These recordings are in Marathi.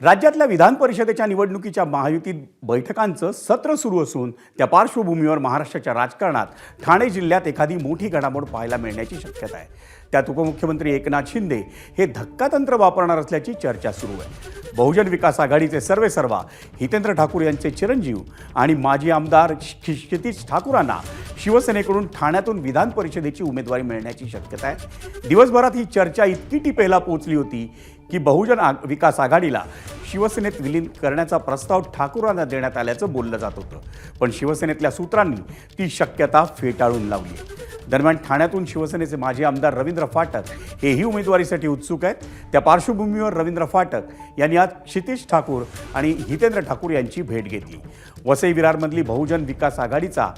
राज्यातल्या विधान परिषदेच्या निवडणुकीच्या महायुतीत बैठकांचं सत्र सुरू असून त्या पार्श्वभूमीवर महाराष्ट्राच्या राजकारणात ठाणे जिल्ह्यात एखादी मोठी घडामोड पाहायला मिळण्याची शक्यता आहे। त्यात उपमुख्यमंत्री एकनाथ शिंदे हे धक्कातंत्र वापरणार असल्याची चर्चा सुरू आहे। बहुजन विकास आघाडीचे सर्वेसर्वा हितेंद्र ठाकूर यांचे चिरंजीव आणि माजी आमदार क्षितिज ठाकूरांना शिवसेनेकडून ठाण्यातून विधान परिषदेची उमेदवारी मिळण्याची शक्यता आहे। दिवसभरात ही चर्चा इतकी टिपेला पोहोचली होती की बहुजन विकास आघाडीला शिवसेनेत विलीन करण्याचा प्रस्ताव ठाकूरांना देण्यात आल्याचं बोललं जात होतं, पण शिवसेनेतल्या सूत्रांनी ती शक्यता फेटाळून लावली आहे। दरम्यान ठाण्यातून शिवसेनेचे माजी आमदार रवींद्र फाटक हेही उमेदवारीसाठी उत्सुक आहेत। त्या पार्श्वभूमीवर रवींद्र फाटक यांनी आज क्षितिज ठाकूर आणि हितेंद्र ठाकूर यांची भेट घेतली। वसई विरारमधली बहुजन विकास आघाडीचा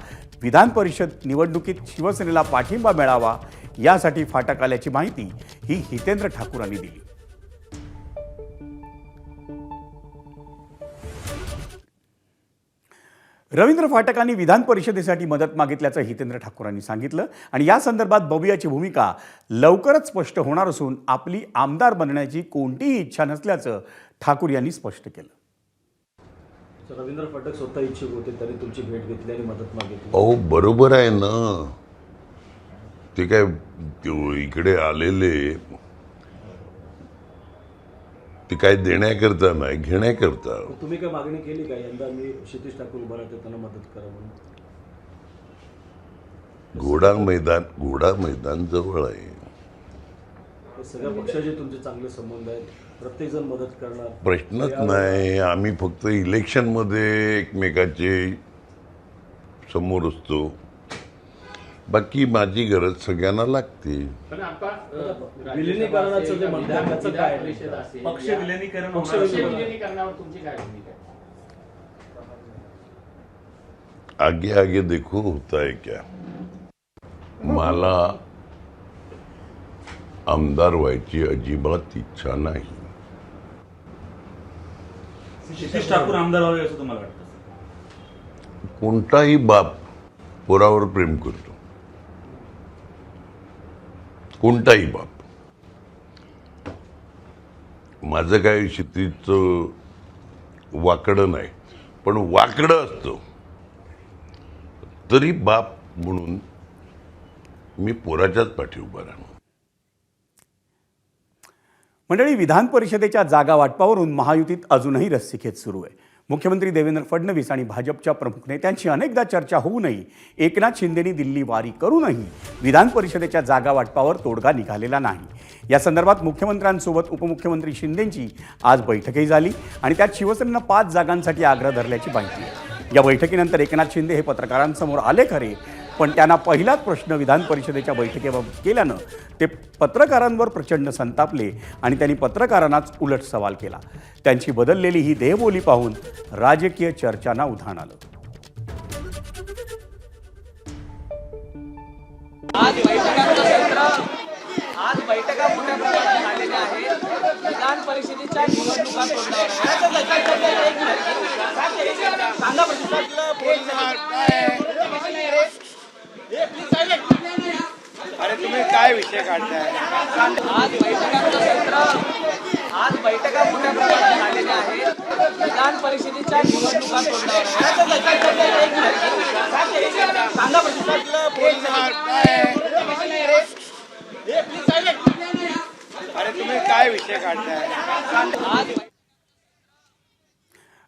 विधान परिषद निवडणुकीत शिवसेनेला पाठिंबा मिळावा यासाठी फाटक आल्याची माहिती ही हितेंद्र ठाकूरांनी दिली। रवींद्र फाटकांनी विधान परिषदेसाठी मदत मागितल्याचं हितेंद्र ठाकूरांनी सांगितलं आणि या संदर्भात बबुयाची भूमिका लवकरच स्पष्ट होणार असून आपली आमदार बनण्याची कोणतीही इच्छा नसल्याचं ठाकूर यांनी स्पष्ट केलं। रवींद्र फाटक स्वतः इच्छुक होते, तरी तुमची भेट घेतली आणि मदत मागितली। अहो बरोबर आहे ना, ते काय इकडे आलेले ते काय देण्याकरता नाही, घेण्याकरता। तुम्ही काय मागणी केली का यंदा मी क्षितिज ठाकूर उभा राहते त्यांना मदत करा म्हणून? घोडा मैदान जवळ आहे। सगळ्या पक्षाचे तुमचे चांगले संबंध आहेत, प्रत्येक जण मदत करणार, प्रश्नच नाही। आम्ही फक्त इलेक्शनमध्ये एकमेकाचे समोर असतो, बाकी माझी गरज सगळ्यांना लागते। विलिनीकरणाचं जे म्हणतात त्याचं काय पक्ष विलिनीकरणावर तुमची काय भूमिका आहे? आगे आगे देखो होता है क्या। मला आमदार व्हायची अजिबात इच्छा नाही। क्षितिज ठाकूर आमदार व्हावे असं तुम्हाला वाटतं? कोणताही बाप पोरावर प्रेम करतो, कोणताही बाप। माझं काय क्षितिजचं वाकडं नाही, पण वाकडं असतं तरी बाप म्हणून मी पोराच्याच पाठी उभा राहणार। मंडळी, विधान परिषदेच्या जागा वाटपावरून महायुतीत अजूनही रस्सीखेच सुरू आहे। मुख्यमंत्री देवेंद्र फडणवीस आणि भाजपच्या प्रमुख नेत्यांची अनेकदा चर्चा होऊनही एकनाथ शिंदेंनी दिल्ली वारी करूनही विधान परिषदेच्या जागा वाटपावर तोडगा निघालेला नाही। या संदर्भात मुख्यमंत्र्यांसोबत उपमुख्यमंत्री शिंदेंची आज बैठकही झाली आणि त्यात शिवसेनेनं 5 जागांसाठी आग्रह धरल्याची माहिती आहे। या बैठकीनंतर एकनाथ शिंदे हे पत्रकारांसमोर आले खरे, पण त्यांना पहिलाच प्रश्न विधान परिषदेच्या बैठकीबाबत केल्यानं ते पत्रकारांवर प्रचंड संतापले आणि त्यांनी पत्रकारांनाच उलट सवाल केला। त्यांची बदललेली ही देहबोली पाहून राजकीय चर्चांना उधाण आलं। आज बैठका मोठ्या प्रमाणात झालेल्या आहेत। विधान परिषदेच्या निवडणुका अरे तुम्ही काय विषय काढताय? आज बैठका मोठ्या प्रमाणात झालेल्या आहेत। विधान परिषदेच्या निवडणुका अरे तुम्ही काय विषय काढताय?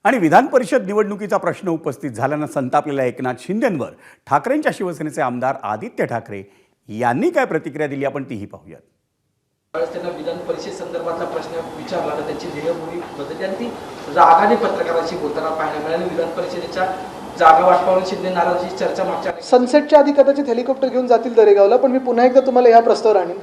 आणि विधान परिषद निवडणुकीचा प्रश्न उपस्थित झाल्यानं संतापलेल्या एकनाथ शिंदेंवर ठाकरेंच्या शिवसेनेचे आमदार आदित्य ठाकरे यांनी काय प्रतिक्रिया दिली आपण तीही पाहूयात। त्यांना विधान परिषद संदर्भातला प्रश्न विचारला तर त्यांची देहबोली बदलली आणि ती रागाने पत्रकारांशी बोलताना पाहायला मिळाली। विधान परिषदेच्या जागा वाटपावरून शिंदे नाराजीची चर्चा मागच्या सनसेटच्या आधी कदाचित हेलिकॉप्टर घेऊन जातील दरेगावला, पण मी पुन्हा एकदा तुम्हाला या प्रस्तावावर आणीन।